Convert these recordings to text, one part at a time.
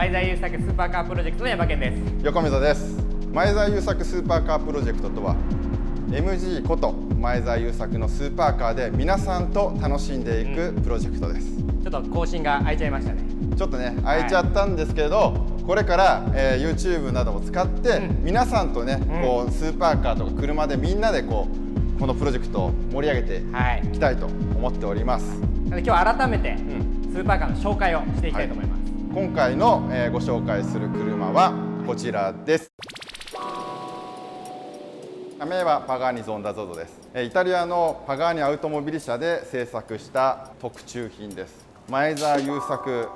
前澤友作スーパーカープロジェクトの山健です。横溝です。前澤友作スーパーカープロジェクトとは MG こと前澤友作のスーパーカーで皆さんと楽しんでいくプロジェクトです。ちょっと更新が空いちゃいましたね。ちょっとね空いちゃったんですけど、これから、YouTube などを使って、皆さんとね、こうスーパーカーとか車でみんなでこのプロジェクトを盛り上げていきたいと思っております。今日は改めて、スーパーカーの紹介をしていきたいと思います。今回の、ご紹介する車はこちらです。社名はパガーニゾンダゾゾです。イタリアのパガーニアウトモビリ社で製作した特注品です。前澤友作、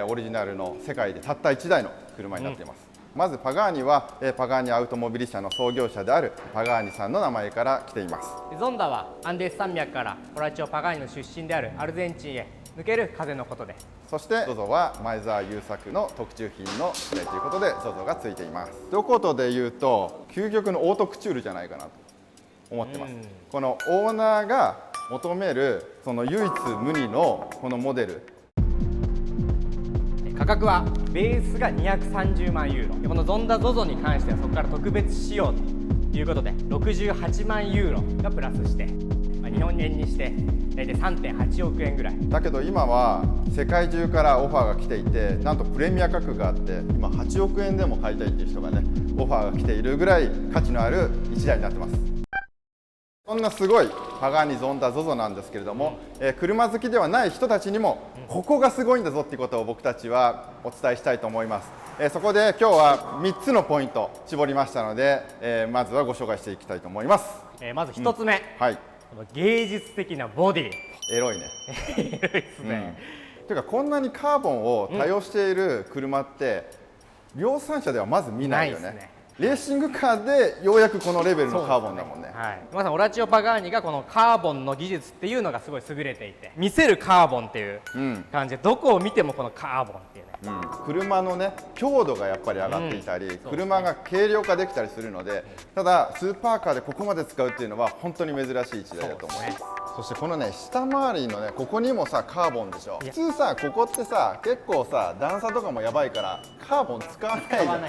オリジナルの世界でたった1台の車になっています。まずパガーニはパガーニアウトモビリ社の創業者であるパガーニさんの名前から来ています。ゾンダはアンデス山脈からオラチオパガーニの出身であるアルゼンチンへ抜ける風のことで、そして ZOZO は前澤友作の特注品の機体ということで ZOZO がついています。一言で言うと究極のオートクチュールじゃないかなと思ってます。このオーナーが求めるその唯一無二のこのモデル、価格はベースが230万ユーロ、このゾンダ ZOZO に関してはそこから特別仕様ということで68万ユーロがプラスして、日本円にして大体 3.8 億円ぐらいだけど今は世界中からオファーが来ていて、なんとプレミア価格があって今8億円でも買いたいっていう人がねオファーが来ているぐらい価値のある1台になってます。そんなすごいパガーニゾンダ ZOZO なんですけれども、車好きではない人たちにもここがすごいんだぞっていうことを僕たちはお伝えしたいと思います。そこで今日は3つのポイント絞りましたので、まずはご紹介していきたいと思います。まず1つ目、はい、この芸術的なボディ。エロいね。エロいですね。というかこんなにカーボンを多用している車って量産車ではまず見ないよね。レーシングカーでようやくこのレベルのカーボンだもんね。まさにオラチオパガーニがこのカーボンの技術っていうのがすごい優れていて、見せるカーボンっていう感じで、どこを見てもこのカーボンっていうね、車のね強度がやっぱり上がっていたり、車が軽量化できたりするので、ただスーパーカーでここまで使うっていうのは本当に珍しい1台だと思います。そしてこのね下回りのねここにもさカーボンでしょ。普通さここってさ結構さ段差とかもやばいからカーボン使わないじゃん。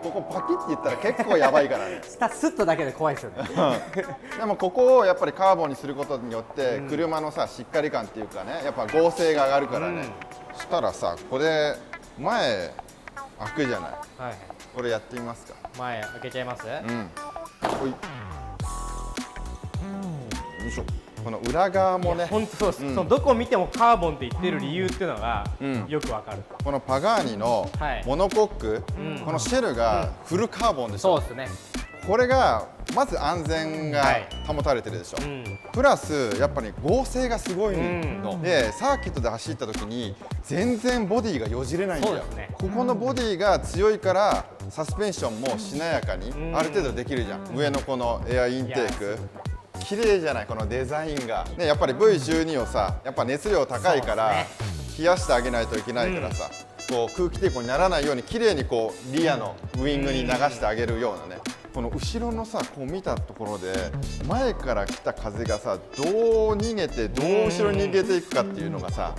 ここパキッて言ったら結構やばいからね。下スッとだけで怖いですよね。でもここをやっぱりカーボンにすることによって車のさしっかり感っていうかね、やっぱ剛性が上がるからね。したらさこれ前開くじゃない。これやってみますか。前開けちゃいます。ほい。よいしょ。この裏側もね、本当そうです。そのどこを見てもカーボンって言ってる理由っていうのがよくわかる。このパガーニのモノコック、このシェルがフルカーボンでしょ。そうですね。これがまず安全が保たれてるでしょ。プラスやっぱり剛性がすごいので、サーキットで走った時に全然ボディがよじれないんだよ。ここのボディが強いからサスペンションもしなやかにある程度できるじゃん。上のこのエアインテーク綺麗じゃない、このデザインがね。やっぱり V12 をさやっぱ熱量高いから冷やしてあげないといけないからさ、こう空気抵抗にならないように綺麗にこうリアのウイングに流してあげるようなね。この後ろのさこう見たところで前から来た風がさどう逃げてどう後ろに逃げていくかっていうのがさ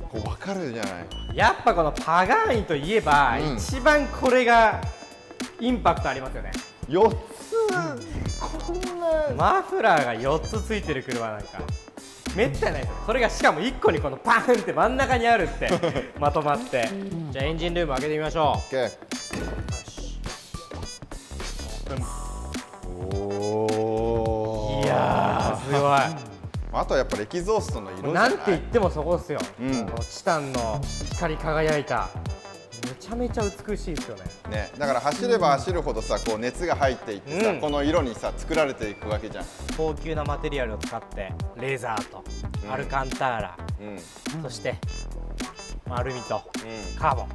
こう分かるじゃない。やっぱこのパガーニといえば、一番これがインパクトありますよね。4つこんなマフラーが4つついてる車なんかめったにないですよ。それがしかも1個にこのパーンって真ん中にあるってまとまって。じゃあエンジンルーム開けてみましょう。おー、いやーすごい。あとはやっぱりエキゾーストの色じゃない。なんて言ってもそこですよ。チタンの光り輝いためちゃめちゃ美しいですよね。だから走れば走るほどさこう熱が入っていってさ、この色にさ作られていくわけじゃん。高級なマテリアルを使ってレーザーとアルカンターラ、そしてアルミとカーボン、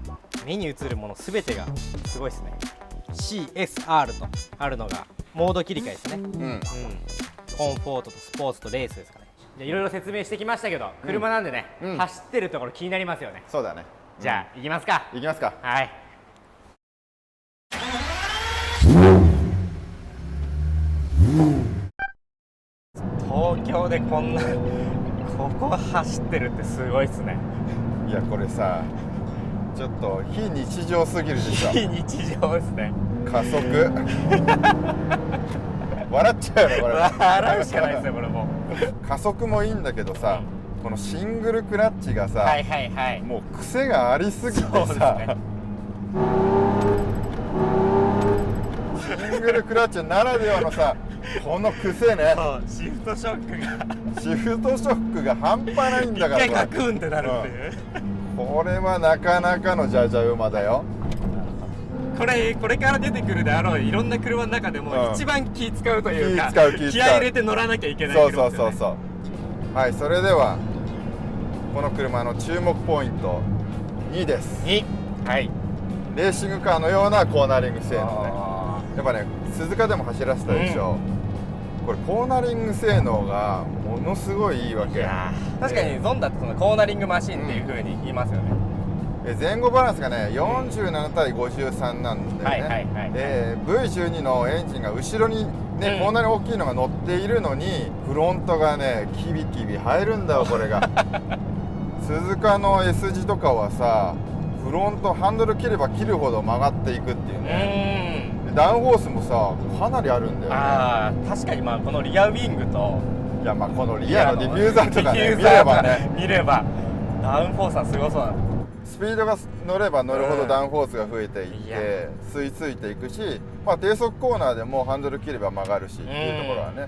目に映るものすべてがすごいですね。 CSR とあるのがモード切り替えですね。コンフォートとスポーツとレースですかね。じゃあいろいろ説明してきましたけど、車なんでね、走ってるところ気になりますよね。そうだね。じゃあ行きますか。行きますか。はい。東京でこんなここ走ってるってすごいっすね。いやこれさちょっと非日常すぎるでしょ。非日常ですね。加速笑っちゃうよこれ。笑うしかないですよこれもう。加速もいいんだけどさ、このシングルクラッチがさ、はいはいはい、もう癖がありすぎてそうですさ、ね、シングルクラッチならではのさ、この癖ね。そうシフトショックがシフトショックが半端ないんだから。一回ガクンってなるっていう、これはなかなかのジャジャ馬だよ。これから出てくるであろういろんな車の中でも一番気使うというか、気使う気合い入れて乗らなきゃいけない車ですよね。そうはい、それではこの車の注目ポイント2です。2、はい、レーシングカーのようなコーナリング性能ね。やっぱね、鈴鹿でも走らせたでしょ、これコーナリング性能がものすごいいいわけ。確かにゾンダってそのコーナリングマシンっていう風に言いますよね。前後バランスがね47対53なんだよね。V12 のエンジンが後ろにね、こんなに大きいのが乗っているのにフロントがねキビキビ入るんだよこれが。鈴鹿の S 字とかはさ、フロントハンドル切れば切るほど曲がっていくっていうね。ダウンフォースもさかなりあるんだよね。ああ、確かにまあこのリアウィングと、いやまあこのリアのディフューザーとかね見ればね、見ればダウンフォースはすごそうな。スピードが乗れば乗るほどダウンフォースが増えていって吸い付いていくし、まあ、低速コーナーでもハンドル切れば曲がるしっていうところはね、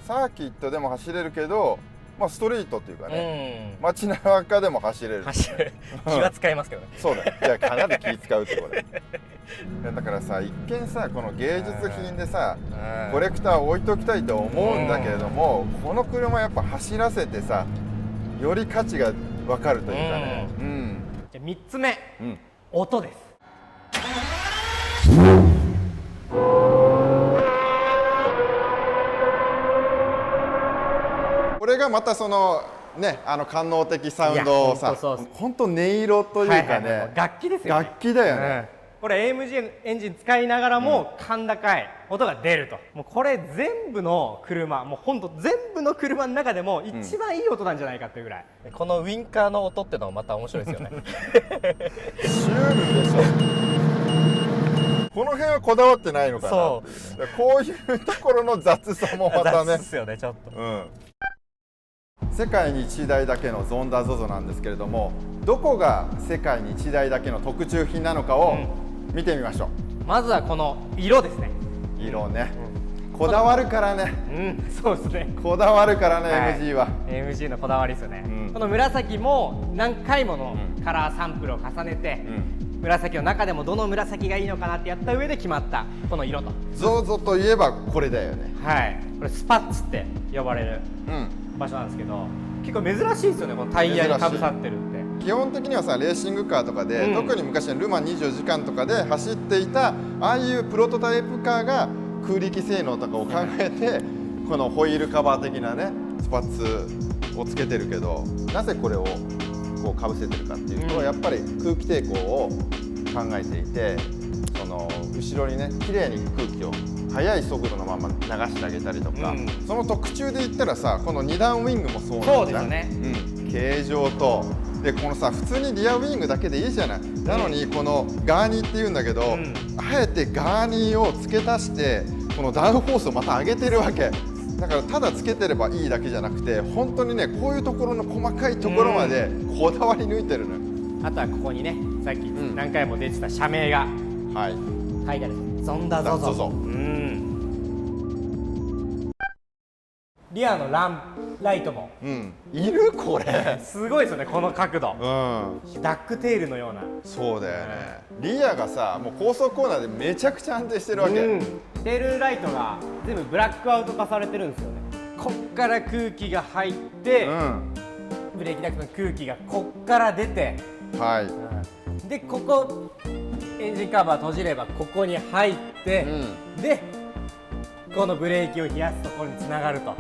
サーキットでも走れるけど、まあ、ストリートっていうかね、街中でも走れる。気は使いますけどね。そうだよ。いやかなり気使うってこれ。だからさ、一見さこの芸術品でさコレクター置いときたいと思うんだけれども、この車やっぱ走らせてさより価値が分かるというかね。じゃあ3つ目、音です。これがまたそのね、官能的サウンドをさ、本当音色というかね、楽器ですよね。楽器だよね。これ AMG エンジン使いながらも甲高い音が出ると、もうこれ全部の車、もう本当全部の車の中でも一番いい音なんじゃないかっていうぐらい、このウインカーの音ってのもまた面白いですよね。シュールでしょ。この辺はこだわってないのかな。こういうところの雑さもまたね。雑ですよねちょっと。世界に1台だけのゾンダ ZOZO なんですけれども、どこが世界に1台だけの特注品なのかを見てみましょう。まずはこの色ですね。色ね、こだわるからね。そうですね、こだわるからね、MG は。 MG のこだわりですよね。この紫も何回ものカラーサンプルを重ねて、紫の中でもどの紫がいいのかなってやった上で決まったこの色と。 ZOZO といえばこれだよね。はい、これスパッツって呼ばれる場所なんですけど、結構珍しいですよね、このタイヤにかぶさってるって。基本的にはさ、レーシングカーとかで、特に昔のル・マン24時間とかで走っていたああいうプロトタイプカーが空力性能とかを考えて、このホイールカバー的なねスパッツをつけてるけど、なぜこれをこうかぶせてるかっていうと、やっぱり空気抵抗を考えていて、その後ろにね綺麗に空気を速い速度のまま流してあげたりとか、その特注で言ったらさ、この2段ウィングもそうなんだ。そうですよね、形状とで、このさ普通にリアウィングだけでいいじゃない。なのにこのガーニーっていうんだけど、あえてガーニーを付け足してこのダウンフォースをまた上げてるわけだから、ただつけてればいいだけじゃなくて、本当にねこういうところの細かいところまでこだわり抜いてるのよ。あとはここにね、さっき何回も出てた社名が書いてある、ゾンダ ZOZO。リアのライトも、いるこれすごいですよね、この角度、ダックテールのような。そうだよね、リアがさもう高速コーナーでめちゃくちゃ安定してるわけ。テールライトが全部ブラックアウト化されてるんですよね。こっから空気が入って、ブレーキダクトの空気がこっから出て、でここエンジンカバー閉じればここに入って、でこのブレーキを冷やすところにつながると。こ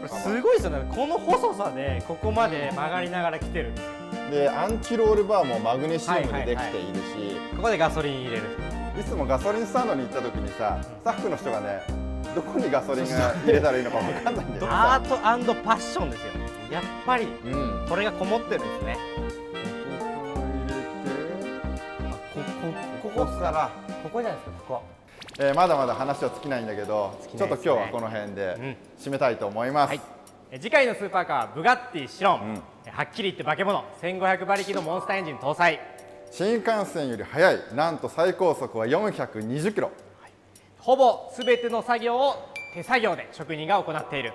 れすごいですよね、この細さでここまで曲がりながら来てるんですよ。でアンチロールバーもマグネシウムでできているし、ここでガソリン入れる。いつもガソリンスタンドに行った時にさ、スタッフの人がねどこにガソリンが入れたらいいのか分かんないんだよね。アート&パッションですよ。やっぱりこれがこもってるんですね。こからここじゃないですか、ここ。まだまだ話は尽きないんだけど、ちょっと今日はこの辺で締めたいと思います、次回のスーパーカーはブガッティシロン、はっきり言って化け物、1500馬力のモンスターエンジン搭載。新幹線より速い、なんと最高速は420キロ、ほぼ全ての作業を手作業で職人が行っている。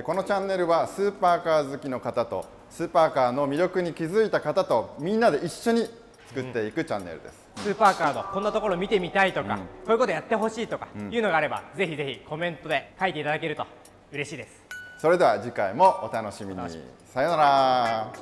このチャンネルはスーパーカー好きの方とスーパーカーの魅力に気づいた方とみんなで一緒に作っていくチャンネルです。スーパーカーのこんなところ見てみたいとか、こういうことやってほしいとかいうのがあれば、ぜひぜひコメントで書いていただけると嬉しいです。それでは次回もお楽しみに。さようなら。